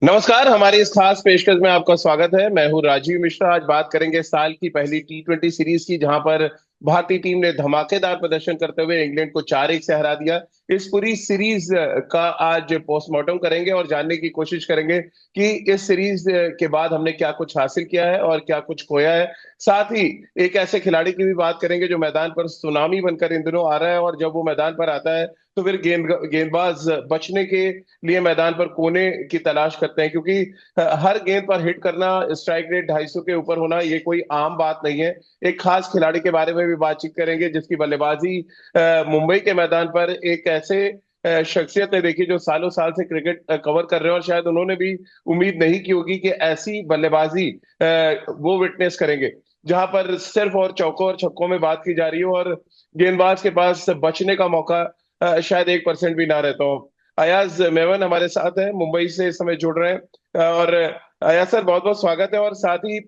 नमस्कार। हमारी इस खास पेशकश में आपका स्वागत है। मैं हूं राजीव मिश्रा। आज बात करेंगे साल की पहली T20 सीरीज की, जहां पर भारतीय टीम ने धमाकेदार प्रदर्शन करते हुए इंग्लैंड को 4-1 से हरा दिया। इस पूरी सीरीज का आज पोस्टमार्टम करेंगे और जानने की कोशिश करेंगे कि इस सीरीज के बाद हमने क्या कुछ हासिल किया है और क्या कुछ खोया है। साथ ही एक ऐसे खिलाड़ी की भी बात करेंगे जो मैदान पर सुनामी बनकर इन दिनों आ रहा है, और जब वो मैदान पर आता है तो फिर गेंदबाज बचने के लिए मैदान पर कोने की तलाश करते हैं, क्योंकि हर गेंद पर हिट करना, स्ट्राइक रेट 250 के ऊपर होना, ये कोई आम बात नहीं है। एक खास खिलाड़ी के बारे में भी बातचीत करेंगे जिसकी बल्लेबाजी मुंबई के मैदान पर एक ऐसे शख्सियत ने देखी जो सालों साल से क्रिकेट कवर कर रहे हैं, और शायद उन्होंने भी उम्मीद नहीं की होगी कि ऐसी बल्लेबाजी वो विटनेस करेंगे, जहां पर सिर्फ और चौकों और छक्कों में बात की जा रही हो और गेंदबाज के पास बचने का मौका शायद 1% भी ना रहता हो। अयाज मेमन हमारे साथ है, मुंबई से इस समय जुड़ रहे हैं। और अयाज सर, बहुत बहुत स्वागत है। और साथ ही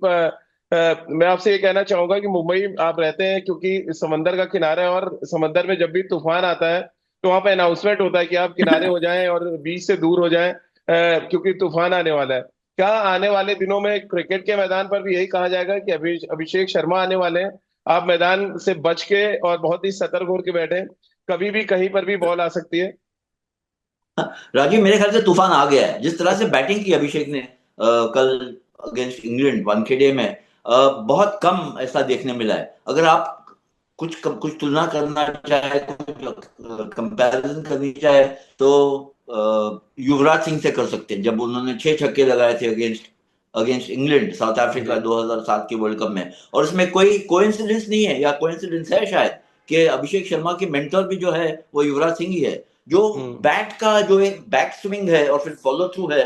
मैं आपसे ये कहना चाहूंगा कि मुंबई आप रहते हैं क्योंकि समंदर का किनारा है, और समंदर में जब भी तूफान आता है तो वहां पे अनाउंसमेंट होता है कि आप किनारे हो जाएं और बीच से दूर हो जाएं, क्योंकि तूफान आने वाला है। क्या आने वाले दिनों में क्रिकेट के मैदान पर भी यही कहा जाएगा कि अभिषेक शर्मा आने वाले हैं, आप मैदान से बच के और बहुत ही सतर्क होकर बैठे, कभी भी कहीं पर भी बॉल आ सकती है। राजीव, मेरे ख्याल से तूफान आ गया है। जिस तरह से बैटिंग की अभिषेक ने कल अगेंस्ट इंग्लैंड वानखेड़े में, बहुत कम ऐसा देखने मिला है। अगर आप कुछ तुलना करना चाहे, कुछ कंपैरिजन करनी चाहे, तो युवराज सिंह से कर सकते हैं, जब उन्होंने 6 छक्के लगाए थे against against England, South Africa जी। 2007 के वर्ल्ड कप में। और इसमें कोई कोइंसिडेंस नहीं है, या कोइंसिडेंस है शायद, कि अभिषेक शर्मा की मेंटर भी जो है वो युवराज सिंह ही है। जो हम्म। बैट का जो एक बैक स्विंग है और फिर फॉलो थ्रू है,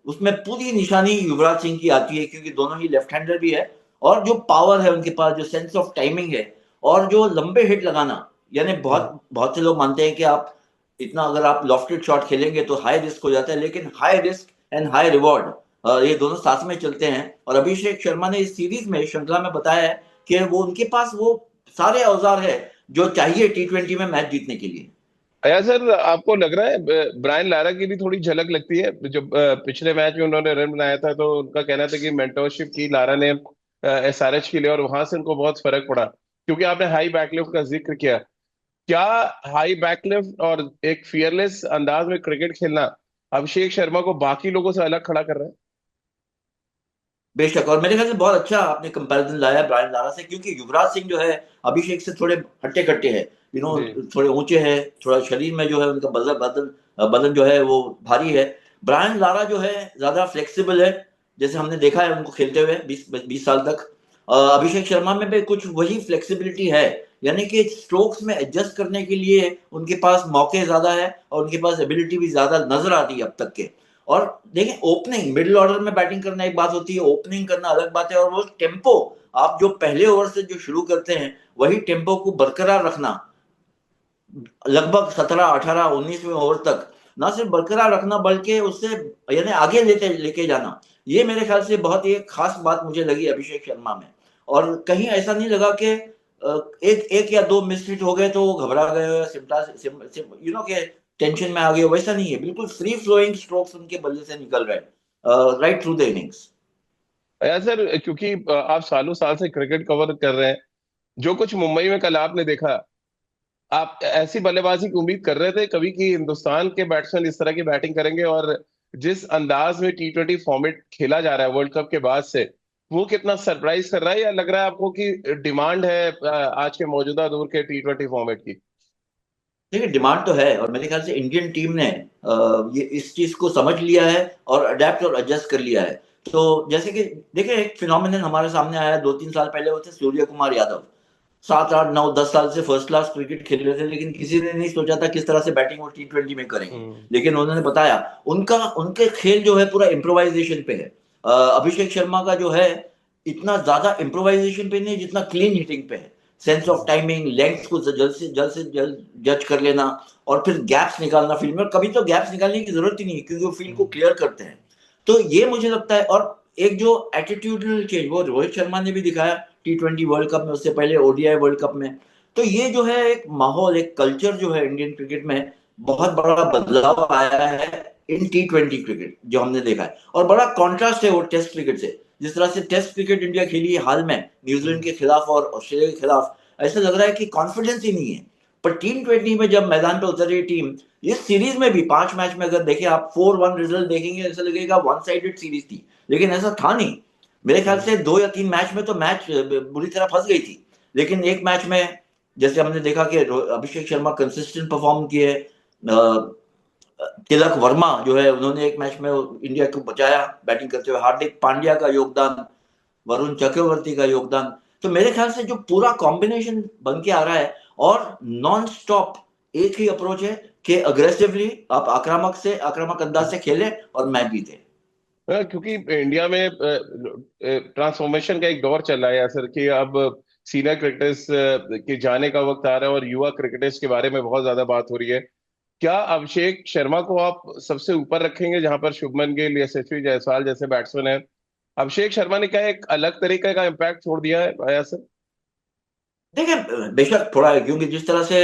उसमें पूरी निशानी युवराज सिंह की आती है, क्योंकि दोनों ही लेफ्ट हैंडर भी है। और जो पावर है उनके पास, जो सेंस ऑफ टाइमिंग है, और जो लंबे हिट लगाना, यानी हम्म। बहुत बहुत से लोग मानते हैं कि आप इतना अगर आप लॉफ्टेड शॉट खेलेंगे तो हाई रिस्क हो जाता है, लेकिन high risk and high reward ये दोनों साथ में चलते हैं। और अभिषेक शर्मा ने इस सीरीज में, श्रृंखला में बताया है कि वो उनके पास वो सारे औजार है जो चाहिए T20 में मैच जीतने के लिए। अया सर, आपको लग रहा है ब्रायन लारा की भी थोड़ी झलक लगती है? जब पिछले मैच में उन्होंने रन बनाया था तो उनका कहना था कि मेंटोरशिप की लारा ने SRH के लिए, और वहां से उनको बहुत फर्क पड़ा। क्योंकि आपने हाई बैकलिफ्ट का जिक्र किया, क्या हाई बैकलिफ्ट और एक फियरलेस अंदाज में क्रिकेट खेलना अभिषेक शर्मा को बाकी लोगों से अलग खड़ा कर रहा बेशक, और मेरे ख्याल से बहुत अच्छा आपने कंपैरिजन लाया ब्रायन लारा से, क्योंकि युवराज सिंह जो है अभिषेक से थोड़े हट्टे कट्टे है, है? जी। थोड़े ऊंचे हैं, थोड़ा शरीर में जो है उनका बदन बदन बदन जो है वो भारी है। ब्रायन लारा जो है ज्यादा फ्लेक्सिबल है, जैसे हमने देखा है उनको खेलते हुए 20 20 साल तक। अभिषेक शर्मा में भी कुछ वही फ्लेक्सिबिलिटी है, यानी कि स्ट्रोक्स में एडजस्ट करने के लिए उनके पास मौके ज्यादा है, और उनके पास एबिलिटी भी ज्यादा नजर आती है अब तक के। और देखें, ओपनिंग मिडिल ऑर्डर में बैटिंग करना एक बात होती है, ओपनिंग करना अलग बात है। और वो टेम्पो, आप जो पहले ओवर से जो शुरू करते हैं, वही टेम्पो को बरकरार रखना लगभग 17 18 19वें ओवर तक, ना सिर्फ बरकरार रखना बल्कि उससे यानी आगे लेते लेके जाना, ये मेरे ख्याल से बहुत ही एक खास बात मुझे लगी अभिषेक शर्मा में। और कहीं ऐसा नहीं लगा कि एक एक या दो मिस हिट हो गए तो वो घबरा गए हो, सिमटा सिम, सिम, यू नो के टेंशन में आ गए, वैसा नहीं है। बिल्कुल फ्री फ्लोइंग स्ट्रोक्स उनके बल्ले से निकल रहे हैं राइट थ्रू द इनिंग्स। अया सर, क्योंकि आप सालों साल से क्रिकेट कवर कर रहे हैं, जो कुछ मुंबई में कल आपने देखा, आप ऐसी बल्लेबाजी की उम्मीद कर रहे थे कभी कि हिंदुस्तान के बैट्समैन इस तरह की बैटिंग करेंगे? और जिस अंदाज में T20 फॉर्मेट खेला जा रहा है वर्ल्ड कप के बाद से, वो कितना सरप्राइज कर रहा है, या लग रहा है आपको कि डिमांड है आज के मौजूदा दौर के T20 फॉर्मेट की? देखिए, डिमांड तो है, और मेरे ख्याल से इंडियन टीम ने ये इस चीज को समझ लिया है और अडेप्ट और एडजस्ट कर लिया है। तो जैसे कि देखिए, एक फिनोमिनन हमारे सामने आया 2 3 साल पहले, वो थे सूर्य कुमार यादव। 7 8 9 10 साल से फर्स्ट क्लास क्रिकेट खेल रहे थे, लेकिन किसी ने नहीं सोचा था किस तरह से बैटिंग वो T20 में करेंगे। हम्म। लेकिन उन्होंने बताया, उनका उनके खेल जो है पूरा इम्प्रोवाइजेशन पे है। अभिषेक शर्मा का जो है इतना ज्यादा इम्प्रोवाइजेशन पे नहीं जितना क्लीन हिटिंग पे है। सेंस ऑफ टाइमिंग, लेंथ को जल्द से जल्द जज कर लेना, और फिर गैप्स निकालना फील्ड में। और कभी तो गैप्स निकालने की जरूरत ही नहीं है, क्योंकि वो फील्ड को हम्म। क्लियर करते हैं। तो ये मुझे लगता है। और एक जो एटीट्यूडल चेंज वो रोहित शर्मा ने भी दिखाया T20 वर्ल्ड कप में, उससे पहले ODI वर्ल्ड कप में। तो ये जो है एक माहौल, एक कल्चर जो है इंडियन क्रिकेट में बहुत बड़ा बदलाव आया है। इन T20 क्रिकेट जो हमने देखा है, और बड़ा कॉन्ट्रास्ट है वो टेस्ट क्रिकेट से। जिस तरह से टेस्ट क्रिकेट इंडिया खेली है हाल में न्यूजीलैंड के खिलाफ और ऑस्ट्रेलिया के खिलाफ, ऐसा लग रहा है कि कॉन्फिडेंस ही नहीं है। पर T20 में जब मैदान पे उतर रही टीम, इस सीरीज में भी 5 मैच में अगर देखें आप 4-1 रिजल्ट देखेंगे, ऐसा लगेगा वन साइडेड सीरीज थी, लेकिन ऐसा था नहीं। मेरे ख्याल से 2 या 3 मैच में तो मैच बुरी तरह फंस गई थी, लेकिन एक मैच में जैसे हमने देखा कि अभिषेक शर्मा कंसिस्टेंट परफॉर्म किए, तिलक वर्मा जो है उन्होंने एक मैच में इंडिया को बचाया बैटिंग करते हुए, हार्दिक पांड्या का योगदान, वरुण चक्रवर्ती का योगदान। तो मेरे ख्याल से जो पूरा कॉम्बिनेशन बन के आ रहा है, और नॉन स्टॉप एक ही अप्रोच है कि अग्रेसिवली आप आक्रामक अंदाज से खेलें और मैच जीते। क्योंकि इंडिया में ट्रांसफॉर्मेशन का एक दौर चल रहा है सर, कि अब सीनियर क्रिकेटर्स के जाने का वक्त आ रहा है और युवा क्रिकेटर्स के बारे में बहुत ज्यादा बात हो रही है। क्या अभिषेक शर्मा को आप सबसे ऊपर रखेंगे, जहां पर शुभमन गिल, यशस्वी जायसवाल जैसे बैट्समैन हैं? अभिषेक शर्मा ने क्या एक अलग तरीके का इम्पैक्ट छोड़ दिया है आया सर? देखिए, बेशक थोड़ा है, क्योंकि जिस तरह से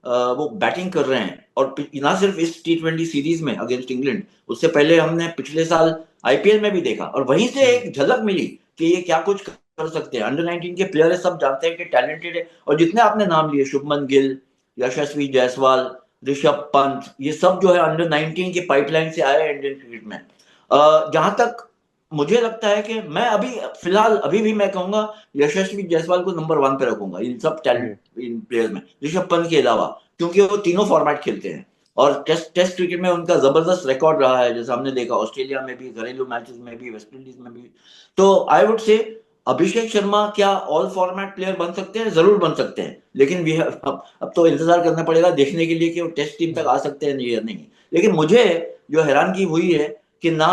वो बैटिंग कर रहे हैं, और ना सिर्फ इस T20 सीरीज में अगेंस्ट इंग्लैंड, उससे पहले हमने पिछले साल आईपीएल में भी देखा, और वहीं से एक झलक मिली कि ये क्या कुछ कर सकते हैं। अंडर 19 के प्लेयर सब जानते हैं कि टैलेंटेड है, और जितने आपने नाम लिए, शुभमन गिल, यशस्वी जायसवाल, ऋषभ पंत, ये सब जो है अंडर 19 की पाइपलाइन से आए हैं इंडियन क्रिकेट में। जहां तक मुझे लगता है कि मैं अभी फिलहाल अभी भी मैं कहूंगा यशस्वी जायसवाल को नंबर 1 पे रखूंगा इन सब टैलेंट जी। इन प्लेयर्स में, ऋषभ पंत के अलावा, क्योंकि वो तीनों फॉर्मेट खेलते हैं, और टेस्ट क्रिकेट में उनका जबरदस्त रिकॉर्ड रहा है, जैसे हमने देखा ऑस्ट्रेलिया में भी, घरेलू मैचेस में भी, वेस्ट इंडीज में भी। तो I would say Abhishek Sharma क्या ऑल फॉर्मेट प्लेयर बन सकते हैं? जरूर बन सकते हैं, लेकिन वी अब तो इंतजार करना पड़ेगा देखने के लिए कि वो टेस्ट टीम तक आ सकते हैं या नहीं। लेकिन मुझे जो हैरानगी हुई है कि ना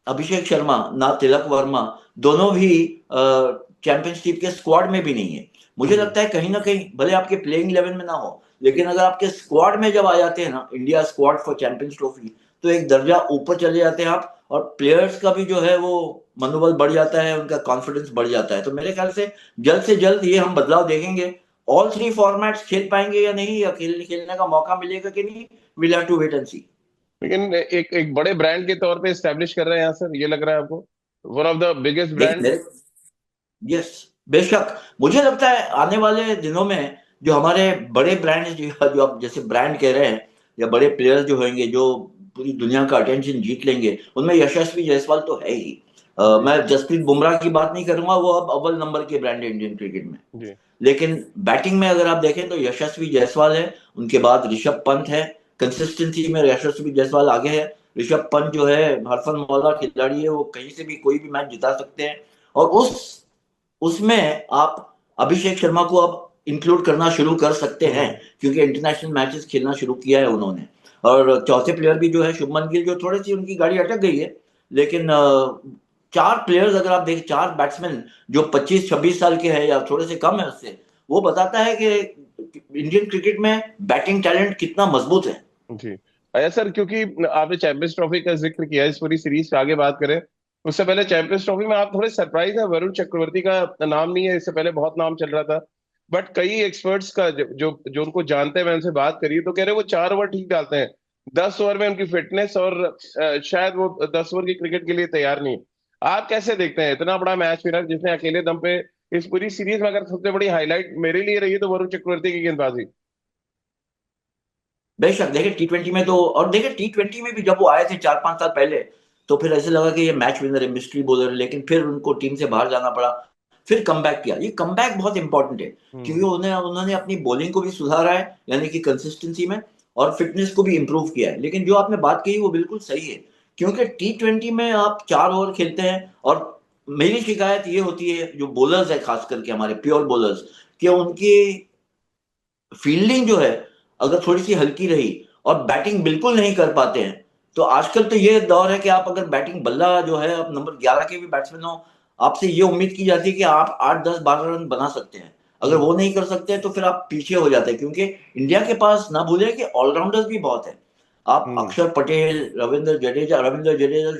अभिषेक शर्मा ना तिलक वर्मा, दोनों भी चैंपियनशिप के स्क्वाड में भी नहीं है। मुझे हम्म। लगता है कहीं ना कहीं भले आपके प्लेइंग 11 में ना हो, लेकिन अगर आपके स्क्वाड में जब आ जाते हैं ना, India squad for champions trophy, तो एक दर्जा ऊपर चले जाते हैं आप, और प्लेयर्स का भी जो है वो मनोबल बढ़ जाता है, उनका कॉन्फिडेंस बढ़ जाता है। तो मेरे ख्याल से जल्द ये हम बदलाव देखेंगे। ऑल 3 फॉर्मेट्स खेल पाएंगे या नहीं, या खेलने का मौका मिलेगा कि नहीं, will have to wait and see. लेकिन एक एक बड़े ब्रांड के तौर पे स्टैब्लिश कर रहे हैं यहाँ सर, ये लग रहा है आपको? वन ऑफ द बिगेस्ट देखिए ब्रांड। मेरे, यस, बेशक मुझे लगता है आने वाले दिनों में जो हमारे बड़े ब्रांड्स जो आप जैसे ब्रांड कह रहे हैं, या बड़े प्लेयर्स जो होंगे जो पूरी दुनिया का अटेंशन जीत लेंगे, उनमें यशस्वी जायसवाल तो है ही। जी। मैं जसप्रीत बुमराह की बात नहीं करूंगा, वो अब अव्वल नंबर के ब्रांड है इंडियन क्रिकेट में। जी। लेकिन बैटिंग में अगर आप देखें तो यशस्वी जायसवाल है, उनके बाद ऋषभ पंत है, कंसिस्टेंसी में यशस्वी जायसवाल आगे है। ऋषभ पंत जो है हरफन मौला खिलाड़ी है, वो कहीं से भी कोई भी मैच जिता सकते हैं, और उसमें आप अभिषेक शर्मा को अब इंक्लूड करना शुरू कर सकते हैं, हम्म। क्योंकि इंटरनेशनल मैचेस खेलना शुरू किया है उन्होंने। और चौथे प्लेयर भी जो है शुभमन गिल, जो थोड़ी सी उनकी गाड़ी अटक गई है, लेकिन 4 प्लेयर्स अगर आप देखें, 4 बैट्समैन जो 25-26 साल के हैं या थोड़े से कम है उससे, वो बताता है कि इंडियन क्रिकेट में बैटिंग टैलेंट कितना मजबूत है। जी। अच्छा सर, क्योंकि आपने चैंपियंस ट्रॉफी का जिक्र किया, इस पूरी सीरीज पे आगे बात करें उससे पहले, चैंपियंस ट्रॉफी में आप थोड़े सरप्राइज है, वरुण चक्रवर्ती का नाम नहीं है, इससे पहले बहुत नाम चल रहा था। बट कई एक्सपर्ट्स का जो जो जो उनको जानते हैं, मैं उनसे बात करी तो कह रहे हैं वो 4 ओवर ठीक डालते हैं। 10 ओवर में उनकी फिटनेस, और शायद वो 10 ओवर की क्रिकेट के लिए तैयार नहीं। आप कैसे देखते हैं इतना बड़ा मैच विनर जिसने अकेले दम पे इस पूरी सीरीज में, अगर सबसे बड़ी हाईलाइट मेरे लिए रही है तो वरुण चक्रवर्ती की गेंदबाजी। बेशक देखिए T20 में तो, और देखिए T20 में भी जब वो आए थे 4-5 साल पहले, तो फिर ऐसे लगा कि ये मैच विनर है, मिस्ट्री बॉलर है, लेकिन फिर उनको टीम से बाहर जाना पड़ा, फिर कमबैक किया। ये कमबैक बहुत इंपॉर्टेंट है, क्योंकि हम्म। उन्हें उन्होंने अपनी बॉलिंग को भी सुधारा है, यानी कि कंसिस्टेंसी में, और फिटनेस को भी इंप्रूव किया है। लेकिन जो आपने बात कही वो बिल्कुल सही है, क्योंकि T20 में आप 4 ओवर खेलते हैं, और मेरी शिकायत ये होती है जो बॉलर्स है, खास करके हमारे प्योर बॉलर्स, कि उनकी फील्डिंग जो है अगर थोड़ी सी हल्की रही, और बैटिंग बिल्कुल नहीं कर पाते हैं, तो आजकल तो ये दौर है कि आप अगर बैटिंग बल्ला जो है, आप नंबर 11 के भी बैट्समैन हो, आपसे ये उम्मीद की जाती है कि आप 8-10-12 रन बना सकते हैं। अगर वो हम्म। नहीं कर सकते हैं तो फिर आप पीछे हो जाते हैं, क्योंकि इंडिया के पास ना भूले कि ऑलराउंडर्स भी बहुत है। आप हम्म। अक्षर पटेल, रविंद्र जडेजा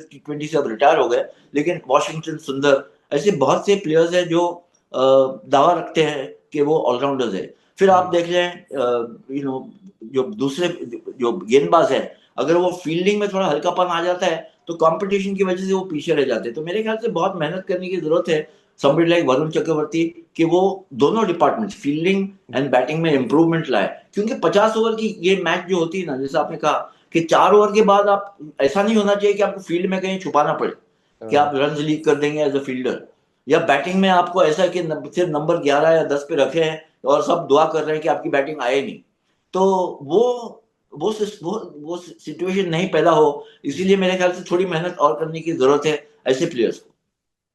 T20 से अब रिटायर हो गए, लेकिन वॉशिंगटन सुंदर, ऐसे बहुत से प्लेयर्स हैं जो दावा रखते हैं कि वो ऑलराउंडर्स है। फिर आप हम्म। देख लें, जो दूसरे जो गेंदबाज हैं, अगर वो फील्डिंग में थोड़ा हल्कापन आ जाता है तो कंपटीशन की वजह से वो पीछे रह जाते हैं। तो मेरे ख्याल से बहुत मेहनत करने की जरूरत है समबडी लाइक वरुण चक्रवर्ती, कि वो दोनों डिपार्टमेंट फील्डिंग एंड बैटिंग में इंप्रूवमेंट लाए। क्योंकि 50 ओवर की ये मैच जो होती है ना, जैसे आपने कहा कि 4 ओवर के बाद आप, ऐसा नहीं होना चाहिए कि आपको फील्ड में कहीं छुपाना पड़े कि हाँ। आप रन लीक कर देंगे एज अ फील्डर, या बैटिंग में आपको ऐसा है कि सिर्फ नंबर 11 या 10 पे रखे हैं और सब दुआ कर रहे हैं कि आपकी बैटिंग आए नहीं। तो वो वो वो सिचुएशन नहीं पैदा हो, इसीलिए मेरे ख्याल से थोड़ी मेहनत और करने की जरूरत है ऐसे प्लेयर्स को।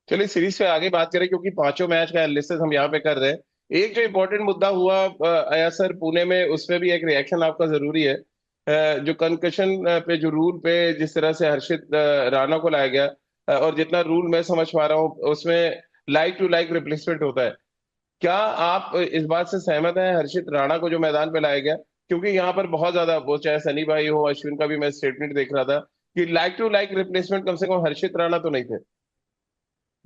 चलिए सीरीज पे आगे बात करें, क्योंकि पांचों मैच का एनालिसिस हम यहाँ पे कर रहे हैं। एक जो इम्पोर्टेंट मुद्दा हुआ आया सर पुणे में, उस पे भी एक रिएक्शन आपका जरूरी है। जो कंकशन पे जो रूल पे जिस तरह से हर्षित राणा को लाया गया, और जितना रूल मैं समझ पा रहा हूँ उसमें लाइक टू लाइक रिप्लेसमेंट होता है। क्या आप इस बात से सहमत हैं हर्षित राणा को जो मैदान पे लाया गया? क्योंकि यहाँ पर बहुत ज्यादा, वो चाहे सनी भाई हो, अश्विन का भी मैं स्टेटमेंट देख रहा था कि लाइक टू लाइक रिप्लेसमेंट कम से कम हर्षित राणा तो नहीं थे।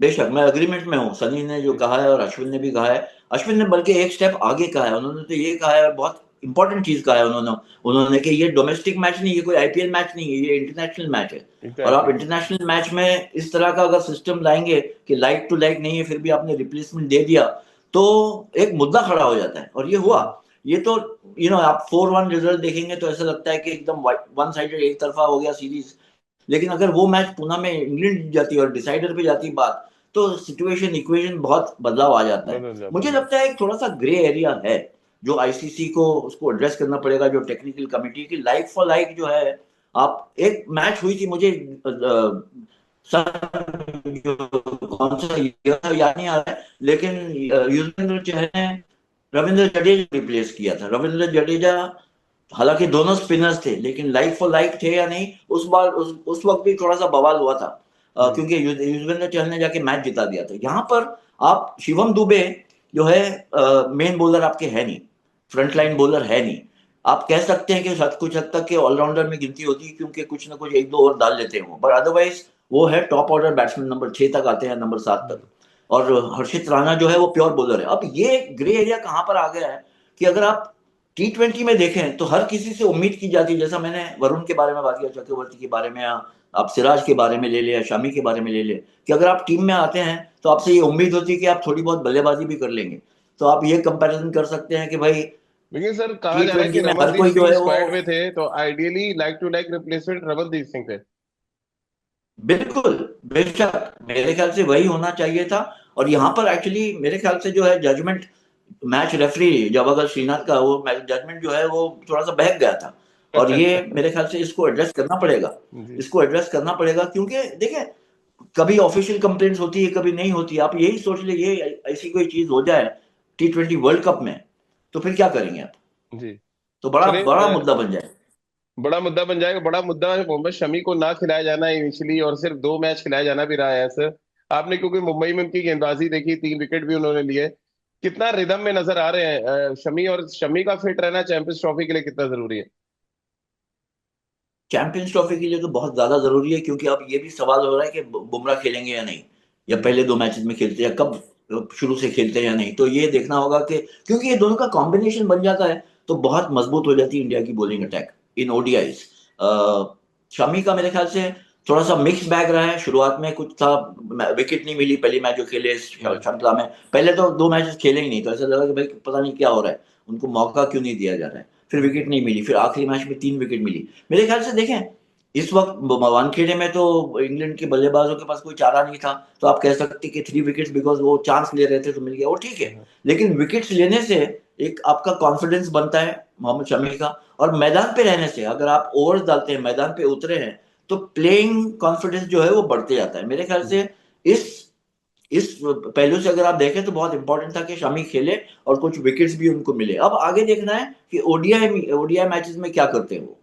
बेशक मैं अग्रीमेंट में हूँ, सनी ने जो कहा है और अश्विन ने भी कहा है। अश्विन ने बल्कि एक स्टेप आगे कहा है, उन्होंने तो ये कहा है, बहुत इंपॉर्टेंट चीज कहा है उन्होंने उन्होंने कि ये डोमेस्टिक मैच नहीं, ये कोई आईपीएल मैच नहीं है, ये इंटरनेशनल मैच है। और आप एग्जैक्टली। इंटरनेशनल मैच में इस तरह का अगर सिस्टम लाएंगे कि लाइक टू लाइक नहीं है फिर भी आपने रिप्लेसमेंट दे दिया, तो एक मुद्दा खड़ा हो जाता है, और ये हुआ। ये तो आप 4-1 रिजल्ट देखेंगे तो ऐसा लगता है कि एकदम वन साइडेड, एक तरफा हो गया सीरीज। लेकिन अगर वो मैच पुणे में इंग्लैंड जीत जाती है और डिसाइडर पे जाती बात, तो सिचुएशन इक्वेशन बहुत बदलाव आ जाता है। बदल जाता मुझे है। लगता है एक थोड़ा सा ग्रे एरिया है जो आईसीसी को उसको एड्रेस करना पड़ेगा, जो टेक्निकल कमेटी की लाइक फॉर लाइक जो है। आप एक मैच हुई थी, मुझे कौन सा year था याद नहीं आ रहा है, लेकिन युजवेंद्र चहल ने रविंद्र जडेजा रिप्लेस किया था। रविंद्र जडेजा, हालांकि दोनों स्पिनर्स थे, लेकिन लाइक फॉर लाइक थे या नहीं, उस बार उस वक्त भी थोड़ा सा बवाल हुआ था। जी। क्योंकि युजवेंद्र चहल ने जाके मैच जिता दिया था। यहाँ पर आप शिवम दुबे जो है मेन बॉलर आपके है नहीं, फ्रंट लाइन बॉलर है नहीं। आप कह सकते हैं कि कुछ हद तक के ऑलराउंडर में गिनती होती है, क्योंकि कुछ ना कुछ एक दो ओवर डाल लेते हैं, पर अदरवाइज वो है टॉप ऑर्डर बैट्समैन, नंबर 6 तक आते हैं, नंबर 7 तक। और हर्षित राणा जो है वो प्योर बॉलर है। अब ये ग्रे एरिया कहाँ पर आ गया है कि अगर आप T20 में देखें तो हर किसी से उम्मीद की जाती है, जैसा मैंने वरुण के बारे में बात किया, चक्रवर्ती के बारे में, या आप सिराज के बारे में ले ले, या शमी के बारे में ले ले, कि अगर आप टीम में आते हैं तो आपसे ये उम्मीद होती है कि आप थोड़ी बहुत बल्लेबाजी भी कर लेंगे। तो आप ये कंपैरिजन कर सकते हैं कि भाई लेकिन सर कहा टी जा रहा है कि ट्वेंटी में हर रमनदीप कोई जो सिंह है वो, स्क्वाड में थे, तो ideally like to like replacement Ramandeep Singh थे। बिल्कुल, बेशक मेरे ख्याल से वही होना चाहिए था। और यहाँ पर एक्चुअली मेरे ख्याल से जो है judgement, match referee Javagal Srinath का वो जजमेंट जो है वो थोड़ा सा बहक गया था। और ये मेरे ख्याल से इसको एड्रेस करना पड़ेगा, जी। इसको एड्रेस करना पड़ेगा, क्योंकि देखिए कभी ऑफिशियल कंप्लेंट्स होती है, कभी नहीं होती। आप यही सोच लीजिए ऐसी कोई चीज हो जाए T20 वर्ल्ड कप में, तो फिर क्या करेंगे आप? जी। तो बड़ा चलिए, बड़ा मुद्दा बन जाए। बड़ा मुद्दा बन जाएगा। बड़ा मुद्दा है मोहम्मद शमी को ना खिलाया जाना इनिशियली, और सिर्फ 2 मैच खिलाया जाना भी रहा है सर। आपने क्योंकि मुंबई में उनकी गेंदबाजी देखी, 3 विकेट भी उन्होंने लिए। कितना रिदम में नजर आ रहे हैं शमी, और शमी का फिट रहना चैंपियंस ट्रॉफी के लिए कितना जरूरी है? चैंपियंस ट्रॉफी के लिए तो बहुत ज्यादा जरूरी है, क्योंकि अब ये भी सवाल हो रहा है कि बुमराह खेलेंगे या नहीं, या जी। पहले 2 मैचेस में खेलते हैं, या कब शुरू से खेलते हैं या नहीं। तो ये देखना होगा कि क्योंकि ये दोनों का कॉम्बिनेशन बन जाता है तो बहुत मजबूत हो जाती है इंडिया की bowling attack in ODIs. Shami का मेरे ख्याल से थोड़ा सा मिक्स बैग रहा है। शुरुआत में कुछ था, विकेट नहीं मिली पहली मैच जो खेले इस जी। श्रृंखला में, पहले तो 2 मैचेस खेले ही नहीं, तो ऐसा लगा कि भाई पता नहीं क्या हो रहा है, उनको मौका क्यों नहीं दिया जा रहा है। फिर विकेट नहीं मिली, फिर आखिरी मैच में 3 विकेट मिली। मेरे ख्याल से देखें, इस वक्त वानखेड़े में तो इंग्लैंड के बल्लेबाजों के पास कोई चारा नहीं था, तो आप कह सकते कि 3 विकेट्स बिकॉज वो चांस ले रहे थे तो मिल गया, वो ठीक है। लेकिन विकेट्स लेने से एक आपका कॉन्फिडेंस बनता है मोहम्मद शमी का, और मैदान पे रहने से, अगर आप ओवर्स डालते हैं, मैदान पे उतरे हैं, तो प्लेइंग कॉन्फिडेंस जो है वो बढ़ते जाता है। मेरे ख्याल से इस इस पहलू से अगर आप देखें तो बहुत इंपॉर्टेंट था कि शमी खेले और कुछ विकेट्स भी उनको मिले। अब आगे देखना है कि ओडीआई मैचेस में क्या करते हैं वो।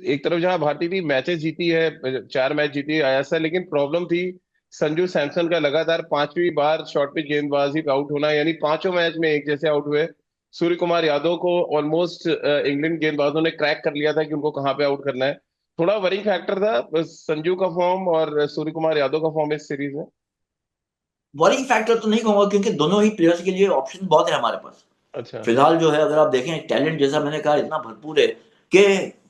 एक तरफ जहां भारतीय टीम मैचेस जीती है, 4 मैच जीती है आया, लेकिन प्रॉब्लम थी संजू सैमसन का लगातार 5वीं बार शॉर्ट पिच गेंदबाजी पे आउट होना, यानी पांचों मैच में एक जैसे आउट हुए। सूर्य कुमार यादव को ऑलमोस्ट इंग्लैंड गेंदबाजों ने क्रैक कर लिया था कि उनको कहाँ पे आउट करना है। थोड़ा वरिंग फैक्टर था बस संजू का फॉर्म और सूर्य कुमार यादव का फॉर्म इस सीरीज में। वॉरिंग फैक्टर तो नहीं कहूंगा, क्योंकि दोनों ही प्लेयर्स के लिए ऑप्शन बहुत है हमारे पास। अच्छा। फिलहाल जो है अगर आप देखें टैलेंट, जैसा मैंने कहा, इतना भरपूर है कि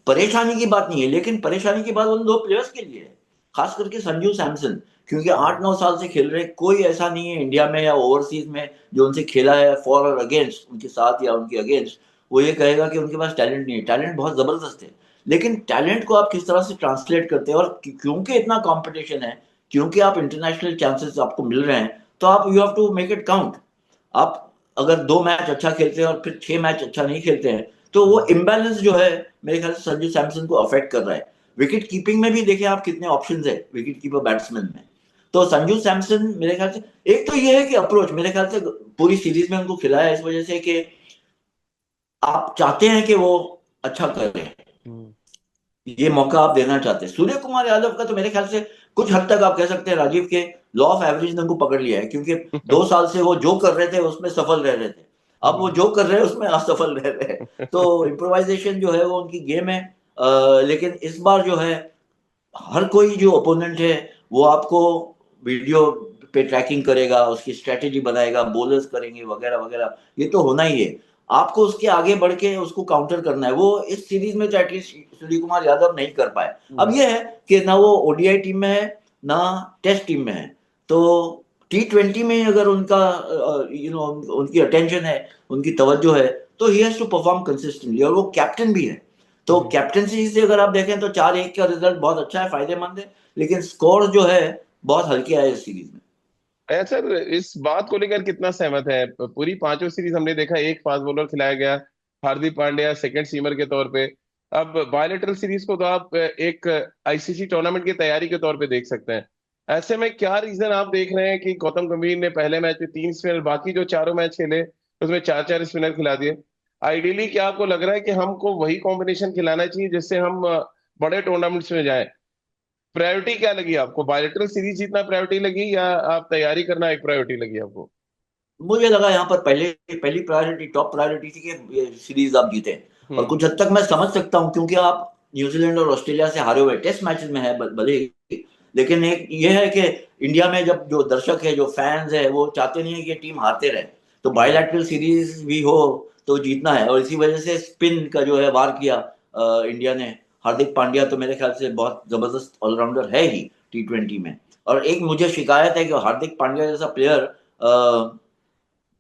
परेशानी की बात नहीं है, लेकिन परेशानी की बात उन दो प्लेयर्स के लिए है, खास करके संजू सैमसन। क्योंकि 8-9 साल से खेल रहे, कोई ऐसा नहीं है इंडिया में या ओवरसीज में जो उनसे खेला है फॉर और अगेंस्ट, उनके साथ या उनके अगेंस्ट, वो ये कहेगा कि उनके पास टैलेंट नहीं है। टैलेंट बहुत जबरदस्त है, लेकिन टैलेंट को आप किस तरह से ट्रांसलेट करते हैं, और क्योंकि इतना कंपटीशन है, क्योंकि आप इंटरनेशनल चांसेस आपको मिल रहे हैं, तो आप you have to make it count. आप अगर 2 मैच अच्छा खेलते हैं और फिर 6 मैच अच्छा नहीं खेलते हैं, तो वो इम्बैलेंस जो है मेरे ख्याल से संजू सैमसन को अफेक्ट कर रहा है। विकेट कीपिंग में भी देखिए आप कितने ऑप्शंस है विकेट कीपर बैट्समैन में। तो संजू सैमसन मेरे ख्याल से, एक तो ये है कि अप्रोच मेरे ख्याल से पूरी सीरीज में उनको खिलाया इस वजह से कि आप चाहते हैं कि वो अच्छा करे, हम्म। ये मौका आप देना चाहते हैं। सूर्य कुमार यादव का तो मेरे ख्याल से कुछ हद तक आप कह सकते हैं राजीव के लॉ ऑफ एवरेज ने उनको पकड़ लिया है, क्योंकि 2 साल से वो जो कर रहे थे उसमें सफल रह रहे थे, अब वो जो कर रहे हैं उसमें असफल रह रहे हैं। तो इम्प्रोवाइजेशन जो है वो उनकी गेम है। लेकिन इस बार जो है हर कोई जो ओपोनेंट है वो आपको वीडियो पे ट्रैकिंग करेगा, उसकी स्ट्रेटेजी बनाएगा, बोलर्स करेंगे वगैरह वगैरह, ये तो होना ही है। आपको उसके आगे बढ़ के उसको काउंटर करना है, वो इस सीरीज में तो एटलीस्ट सूर्य कुमार यादव नहीं कर पाए। अब ये है कि ना वो ओडीआई टीम में है, ना टेस्ट टीम में है, तो T20 में अगर उनका उनकी अटेंशन है, उनकी तवज्जो है, तो he has to perform consistently, और वो कैप्टन भी है। तो जी। कैप्टनसी से अगर आप देखें तो 4-1 का रिजल्ट बहुत अच्छा है, फायदेमंद है, लेकिन स्कोर जो है बहुत हल्के आए इस सीरीज में। सर इस बात को लेकर कितना सहमत है? पूरी पांचों सीरीज हमने देखा एक फास्ट बॉलर खिलाया गया, हार्दिक पांड्या सेकंड सीमर के तौर पे। अब बायलेटरल सीरीज को तो आप एक आईसीसी टूर्नामेंट की तैयारी के तौर पे देख सकते हैं। ऐसे में क्या रीजन आप देख रहे हैं कि गौतम गंभीर ने पहले मैच में 3 स्पिनर, बाकी जो चारों मैच खेले उसमें 4-4 स्पिनर खिला दिए? आइडियली क्या आपको लग रहा है कि हमको वही कॉम्बिनेशन खिलाना चाहिए जिससे हम बड़े टूर्नामेंट्स में जाएं? प्रायोरिटी क्या लगी आपको, बायलेटरल सीरीज जीतना प्रायोरिटी लगी या आप तैयारी करना एक प्रायोरिटी लगी आपको? मुझे लगा यहाँ पर पहले पहली प्रायोरिटी, टॉप प्रायोरिटी थी कि ये सीरीज आप जीते। और हम्म। कुछ हद तक मैं समझ सकता हूँ, क्योंकि आप न्यूजीलैंड और ऑस्ट्रेलिया से हारे हुए टेस्ट मैचेस में है भले ही, लेकिन एक ये है कि इंडिया में जब जो दर्शक है, जो फैंस है, वो चाहते नहीं है कि टीम हारते रहे, तो हम्म। बायलैटरल सीरीज भी हो तो जीतना है। और इसी वजह से स्पिन का जो है वार किया इंडिया ने। हार्दिक पांड्या तो मेरे ख्याल से बहुत जबरदस्त ऑलराउंडर है ही T20 में। और एक मुझे शिकायत है कि हार्दिक पांड्या जैसा प्लेयर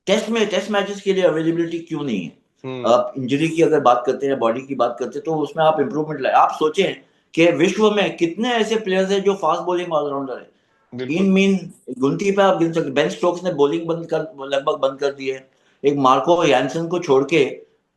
टेस्ट मैचेस के लिए अवेलेबिलिटी क्यों नहीं है। हम्म। आप इंजरी की अगर बात करते हैं, बॉडी की बात करते हैं, तो उसमें आप इंप्रूवमेंट लाए। आप सोचें कि विश्व में कितने ऐसे प्लेयर्स हैं जो फास्ट बॉलिंग ऑलराउंडर है, इन बिल्कुल। मीन गिनती पे आप गिन सकते। बेन स्टोक्स ने बॉलिंग लगभग बंद कर दी है, एक मार्को यानसन को छोड़ के,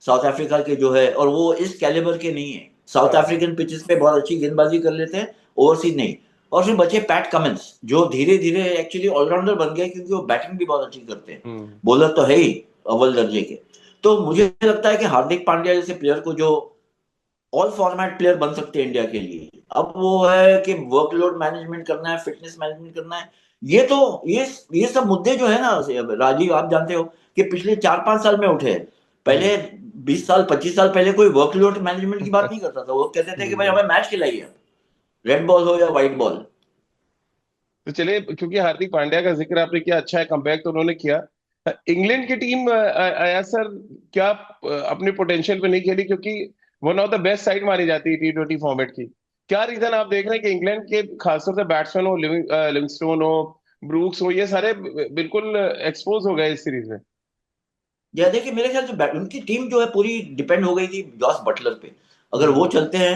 साउथ अफ्रीका के जो है, और वो इस कैलिबर के नहीं है। साउथ हाँ। अफ्रीकन पिचेस पे बहुत अच्छी गेंदबाजी कर लेते हैं, ओवरसीज नहीं। और फिर बचे पैट कमिंस, जो धीरे धीरे एक्चुअली ऑलराउंडर बन गए, क्योंकि वो बैटिंग भी बहुत अच्छी करते हैं, हम्म। बॉलर तो है ही अव्वल दर्जे के। तो मुझे लगता है कि हार्दिक पांड्या जैसे प्लेयर को, जो ऑल फॉर्मेट प्लेयर बन सकते हैं इंडिया के लिए, अब वो है कि वर्कलोड मैनेजमेंट करना है, फिटनेस मैनेजमेंट करना है। ये तो ये सब मुद्दे जो है ना राजीव, आप जानते हो कि पिछले 4-5 साल में उठे हैं। हम्म। पहले 20 साल 25 साल पहले कोई वर्कलोड मैनेजमेंट की बात नहीं करता था, वो कहते थे कि भाई बिल्कुल। हमें मैच खिलाइए, रेड बॉल हो या व्हाइट बॉल। तो चलिए, क्योंकि हार्दिक पांड्या का जिक्र आपने किया, अच्छा है कमबैक तो उन्होंने किया। इंग्लैंड की टीम आया सर, क्या अपनी पोटेंशियल पे नहीं खेली? क्योंकि one of the best side मानी जाती है T20 फॉर्मेट की। क्या रीजन आप देख रहे हैं कि इंग्लैंड के खासतौर से बैट्समैन हो, लिविंगस्टोन हो, ब्रूक्स हो, ये सारे बिल्कुल एक्सपोज हो गए इस सीरीज में? या देखिए मेरे ख्याल से उनकी टीम जो है पूरी डिपेंड हो गई थी जॉस बटलर पे। अगर वो हम्म। चलते हैं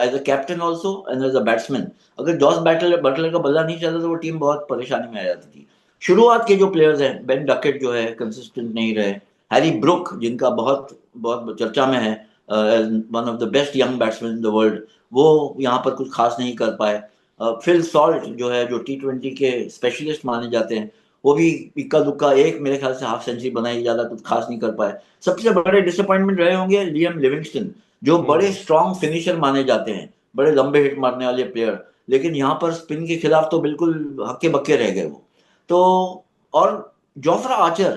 as a captain also and as a batsman, अगर जॉस बटलर का बल्ला नहीं चलता तो वो टीम बहुत परेशानी में आ जाती थी। शुरुआत के जो प्लेयर्स हैं, बेन डकेट जो है कंसिस्टेंट नहीं रहे, हैरी ब्रुक जिनका बहुत बहुत चर्चा में है, one of the best young batsman in the world, वो यहाँ पर कुछ खास नहीं कर पाए। फिल सॉल्ट जो है, जो T20 के स्पेशलिस्ट माने जाते हैं, वो भी इक्का दुक्का एक मेरे ख्याल से हाफ सेंचुरी बनाई, ज्यादा कुछ खास नहीं कर पाए। सबसे बड़े डिसअपॉइंटमेंट रहे होंगे लियम लिविंगस्टन, जो बड़े हम्म। स्ट्रॉन्ग फिनिशर माने जाते हैं, बड़े लंबे हिट मारने वाले प्लेयर, लेकिन यहाँ पर स्पिन के खिलाफ तो बिल्कुल हक्के बक्के रह गए वो। तो और जोफ्रा आर्चर,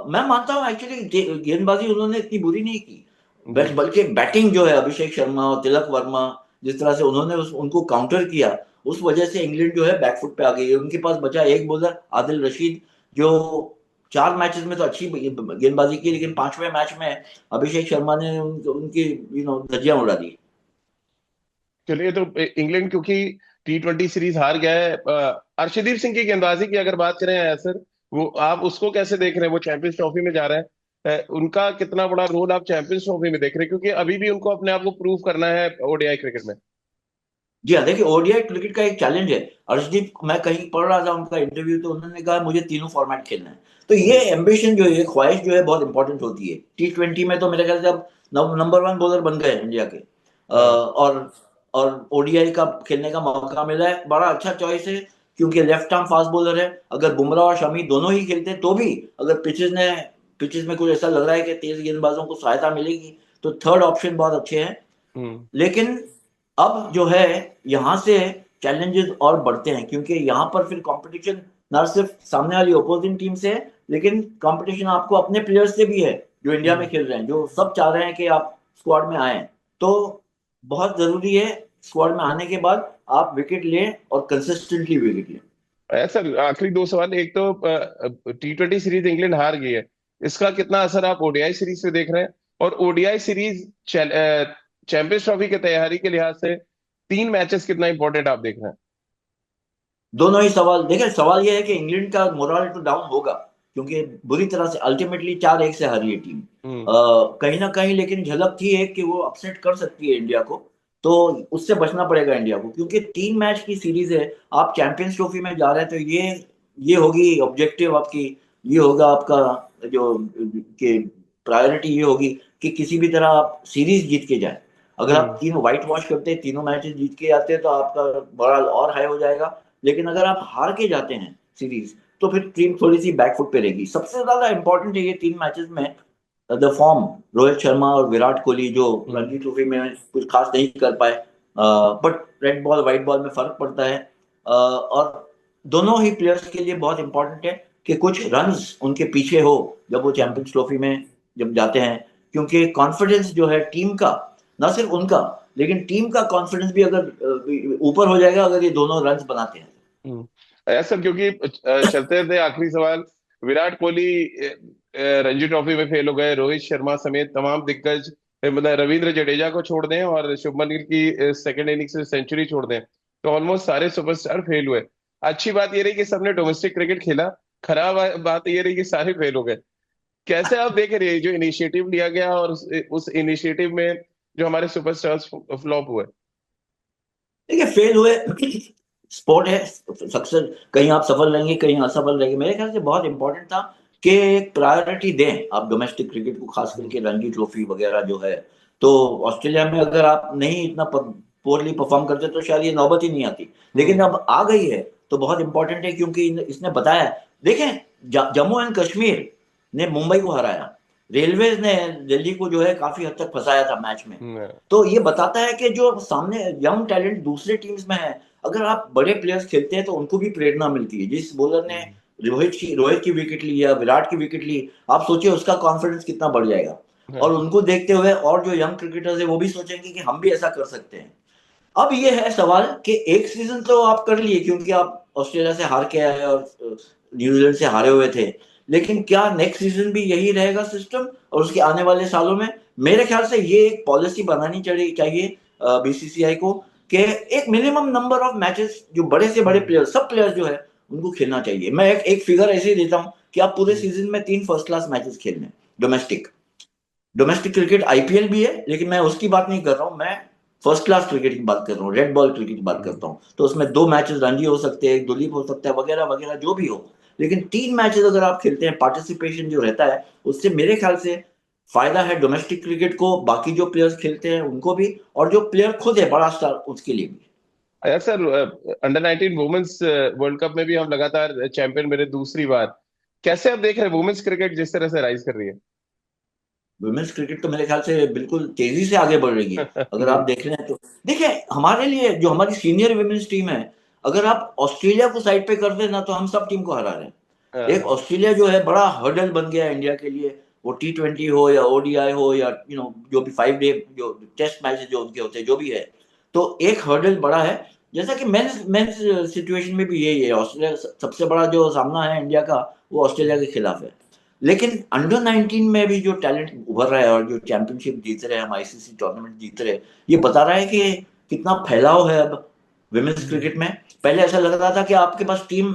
मैं मानता हूँ एक्चुअली गेंदबाजी उन्होंने इतनी बुरी नहीं की, जी। बल्कि बैटिंग जो है अभिषेक शर्मा और तिलक वर्मा, जिस तरह से उन्होंने उनको काउंटर किया, उस वजह से इंग्लैंड जो है बैकफुट पे आ गई है। उनके पास बचा एक बॉलर आदिल रशीद, जो 4 मैचेस में तो अच्छी गेंदबाजी की, लेकिन 5वें मैच में अभिषेक शर्मा ने उनकी धज्जियां उड़ा दी। चलिए, तो इंग्लैंड क्योंकि T20 सीरीज हार गया है, अर्शदीप सिंह की गेंदबाजी की अगर बात करें सर, वो आप उसको कैसे देख रहे हैं? वो चैंपियंस ट्रॉफी में जा रहा है, उनका कितना बड़ा रोल आप चैंपियंस ट्रॉफी में देख रहे हैं, क्योंकि अभी भी उनको अपने आप को प्रूव करना है ओडीआई क्रिकेट में। जी हाँ, देखिए ओडीआई क्रिकेट का एक चैलेंज है। अर्शदीप, मैं कहीं पढ़ रहा था उनका इंटरव्यू, तो उन्होंने कहा मुझे तीनों फॉर्मेट खेलना है। तो ये हम्म। एम्बिशन जो है, ख्वाहिश जो है, बहुत इंपॉर्टेंट होती है। T20 में तो मेरे ख्याल से अब नंबर वन बॉलर बन गए इंडिया के। हाँ। और ओडीआई का खेलने का मौका मिला है, बड़ा अच्छा चॉइस है। क्योंकि लेफ्ट आर्म फास्ट बॉलर है। अगर बुमराह और शमी दोनों ही खेलते तो भी, अगर पिचेस में कुछ ऐसा लग रहा है कि तेज गेंदबाजों को सहायता मिलेगी, तो थर्ड ऑप्शन बहुत अच्छे हैं। हम्म। लेकिन अब जो है, यहाँ से चैलेंजेस और बढ़ते हैं, क्योंकि यहाँ पर फिर कंपटीशन ना सिर्फ सामने वाली ओपोजिंग टीम से है, लेकिन कंपटीशन आपको अपने प्लेयर्स से भी है, जो इंडिया में हम्म। खेल रहे हैं, जो सब चाह रहे हैं कि आप स्क्वाड में आए। तो बहुत जरूरी है स्क्वाड में आने के बाद आप विकेट लें, और कंसिस्टेंटली विकेट लें। सर, आखिरी दो सवाल। एक तो T20 सीरीज इंग्लैंड हार गई है, इसका कितना असर आप ओडीआई सीरीज पे देख रहे हैं? और ओडीआई सीरीज चैंपियंस ट्रॉफी की तैयारी के लिहाज से तीन मैचेस कितना इंपॉर्टेंट आप देख रहे दोनों ही सवाल देखिए, सवाल यह है कि इंग्लैंड का मोरल तो डाउन होगा, क्योंकि बुरी तरह से अल्टीमेटली 4-1 से हारी है टीम। हैं? कहीं ना कहीं लेकिन झलक थी एक कि वो अपसेट कर सकती है इंडिया को। तो उससे बचना पड़ेगा इंडिया को, क्योंकि 3 मैच की सीरीज है। आप चैंपियंस ट्रॉफी में जा रहे हैं, तो ये होगी ऑब्जेक्टिव आपकी, ये होगा आपका जो कि प्रायोरिटी ये होगी कि किसी भी तरह आप सीरीज जीत के जाए। अगर आप हम्म। तीनों व्हाइट वॉश करते हैं, तीनों मैचेस जीत के आते हैं, तो आपका मोरल और हाई हो जाएगा। लेकिन अगर आप हार के जाते हैं सीरीज, तो फिर टीम थोड़ी सी बैकफुट पे रहेगी। सबसे ज्यादा इंपॉर्टेंट है ये 3 मैचेस में द फॉर्म। रोहित शर्मा और विराट कोहली जो हम्म। रणजी ट्रॉफी में कुछ खास नहीं कर पाए, but red ball white ball में फर्क पड़ता है। और दोनों ही प्लेयर्स के लिए बहुत इंपॉर्टेंट है कि कुछ रन्स उनके पीछे हो जब वो हम्म। चैंपियंस ट्रॉफी में जब जाते हैं। क्योंकि कॉन्फिडेंस जो है टीम का, ना सिर्फ उनका, लेकिन टीम का कॉन्फिडेंस भी अगर ऊपर हो जाएगा अगर ये दोनों रन्स बनाते हैं। हम्म। ऐसा क्योंकि चलते थे आखिरी सवाल। विराट कोहली रणजी ट्रॉफी में फेल हो गए, रोहित शर्मा समेत तमाम दिग्गज, मतलब रविंद्र जडेजा को छोड़ दें और शुभमन गिल की सेकंड इनिंग्स में सेंचुरी छोड़ दें, तो ऑलमोस्ट सारे सुपरस्टार फेल हुए। अच्छी बात ये रही कि सबने डोमेस्टिक क्रिकेट खेला, खराब बात ये रही कि सारे फेल हो गए। कैसे आप देख रहे हैं जो इनिशिएटिव लिया गया और उस इनिशिएटिव में जो हमारे सुपरस्टार्स फ्लॉप हुए? देखिए, फेल हुए स्पोर्ट है। सक्सेस, कहीं आप सफल रहेंगे, कहीं असफल रहेंगे। मेरे ख्याल से बहुत इंपॉर्टेंट था कि एक प्रायोरिटी दें आप डोमेस्टिक क्रिकेट को, खास करके रणजी ट्रॉफी वगैरह जो है। तो ऑस्ट्रेलिया में अगर आप नहीं इतना पोरली परफॉर्म करते, तो शायद ये नौबत ही नहीं आती। लेकिन हम्म। अब आ गई है, तो बहुत इंपॉर्टेंट है, क्योंकि इसने बताया। देखें, जम्मू एंड कश्मीर ने मुंबई को हराया, रेलवेज ने दिल्ली को जो है काफी हद तक फंसाया था मैच में। हम्म। तो ये बताता है कि जो सामने यंग टैलेंट दूसरे टीम्स में है, अगर आप बड़े प्लेयर्स खेलते हैं तो उनको भी प्रेरणा मिलती है। जिस बॉलर ने हम्म। रोहित की विकेट ली या विराट की विकेट ली, आप सोचिए उसका कॉन्फिडेंस कितना बढ़ जाएगा। और हाँ। उनको देखते हुए और जो यंग क्रिकेटर्स है वो भी सोचेंगे कि हम भी ऐसा कर सकते हैं। अब ये है सवाल कि एक सीजन तो आप कर लिए, क्योंकि आप ऑस्ट्रेलिया से हार के आए और न्यूजीलैंड से हारे हुए थे। लेकिन क्या नेक्स्ट सीजन भी यही रहेगा सिस्टम, और उसके आने वाले सालों में? मेरे ख्याल से ये एक पॉलिसी बनानी चाहिए बीसीसीआई को, कि एक मिनिमम नंबर ऑफ मैचेस जो बड़े से बड़े हम्म। प्लेयर, सब प्लेयर्स जो है, उनको खेलना चाहिए। मैं एक फिगर ऐसे ही देता हूँ कि आप पूरे हम्म। सीजन में 3 फर्स्ट क्लास मैचेस खेल लें, डोमेस्टिक। डोमेस्टिक क्रिकेट आईपीएल भी है, लेकिन मैं उसकी बात नहीं कर रहा हूं। मैं फर्स्ट क्लास क्रिकेट की बात कर रहा हूँ, रेड बॉल क्रिकेट की बात हम्म। करता हूँ। तो उसमें 2 मैचेस रणजी हो सकते हैं, एक दुलीप हो सकता है, वगैरह वगैरह जो भी हो। लेकिन 3 मैचेस अगर आप खेलते हैं, पार्टिसिपेशन जो रहता है, उससे मेरे ख्याल से फायदा है डोमेस्टिक क्रिकेट को, बाकी जो प्लेयर्स खेलते हैं उनको भी, और जो प्लेयर खुद है बड़ा स्टार उसके लिए भी। अच्छा sir, under 19 women's world cup में भी हम लगातार चैंपियन मेरे दूसरी बार। कैसे आप देख रहे हैं वुमेन्स क्रिकेट जिस तरह से राइज कर रही है? वुमेन्स क्रिकेट तो मेरे ख्याल से बिल्कुल तेजी से आगे बढ़ रही है। अगर आप हम्म। देख रहे हैं तो देखिए, हमारे लिए जो हमारी सीनियर वुमेन्स टीम है, अगर आप ऑस्ट्रेलिया को साइड पे कर देना, तो हम सब टीम को हरा रहे हैं। एक हाँ। ऑस्ट्रेलिया जो है बड़ा हर्डल बन गया है इंडिया के लिए। वो T20 हो या ओडीआई हो, या जो भी 5 डे जो टेस्ट मैच जो उनके होते हैं, जो भी है, तो एक हर्डल बड़ा है। जैसा कि मेंस मेंस सिचुएशन में भी यही है। ऑस्ट्रेलिया सबसे बड़ा जो सामना है इंडिया का, वो ऑस्ट्रेलिया के खिलाफ है। लेकिन अंडर 19 में भी जो टैलेंट उभर रहा है, और जो चैंपियनशिप जीत रहे हैं हम, आईसीसी टूर्नामेंट जीत रहे हैं, ये बता रहा है कि कितना फैलाव है अब विमेन्स क्रिकेट में। पहले ऐसा लग रहा था कि आपके पास टीम,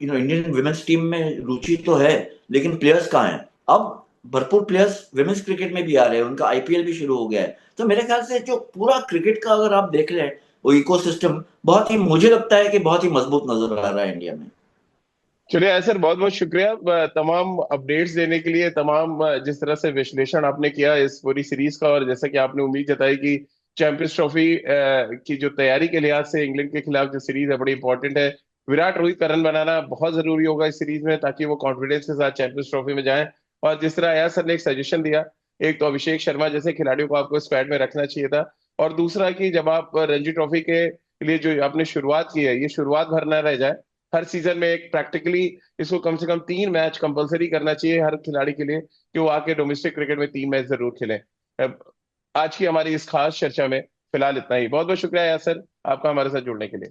इंडियन विमेन्स टीम में रुचि तो है, लेकिन प्लेयर्स कहाँ हैं। अब भरपूर प्लेयर्स विमेन्स क्रिकेट में भी आ रहे हैं, उनका आईपीएल भी शुरू हो गया है। तो मेरे ख्याल से जो पूरा क्रिकेट का अगर आप देख लें, वो इकोसिस्टम बहुत ही, मुझे लगता है कि बहुत ही मजबूत नजर आ रहा है इंडिया में। चलिए सर, बहुत बहुत शुक्रिया तमाम अपडेट्स देने के लिए, तमाम जिस तरह से विश्लेषण आपने किया इस पूरी सीरीज का, और जैसा कि आपने उम्मीद जताई कि चैंपियंस ट्रॉफी की जो तैयारी के लिहाज से इंग्लैंड के खिलाफ जो सीरीज है बड़ी इंपॉर्टेंट है। विराट रोहित का रन बनाना बहुत जरूरी होगा इस सीरीज में, ताकि वो कॉन्फिडेंस के साथ चैंपियंस ट्रॉफी में जाएं। और जिस तरह अय्यर सर ने एक सजेशन दिया, एक तो अभिषेक शर्मा जैसे खिलाड़ियों को आपको स्क्वाड में रखना चाहिए था, और दूसरा कि जब आप रणजी ट्रॉफी के लिए जो आपने शुरुआत की है, ये शुरुआत भर ना रह जाए। हर सीजन में एक प्रैक्टिकली इसको कम से कम 3 मैच कंपलसरी करना चाहिए हर खिलाड़ी के लिए, कि वो आके डोमेस्टिक क्रिकेट में 3 मैच जरूर खेलें। अब आज की हमारी इस खास चर्चा में फिलहाल इतना ही। बहुत बहुत शुक्रिया यार सर, आपका हमारे साथ जुड़ने के लिए।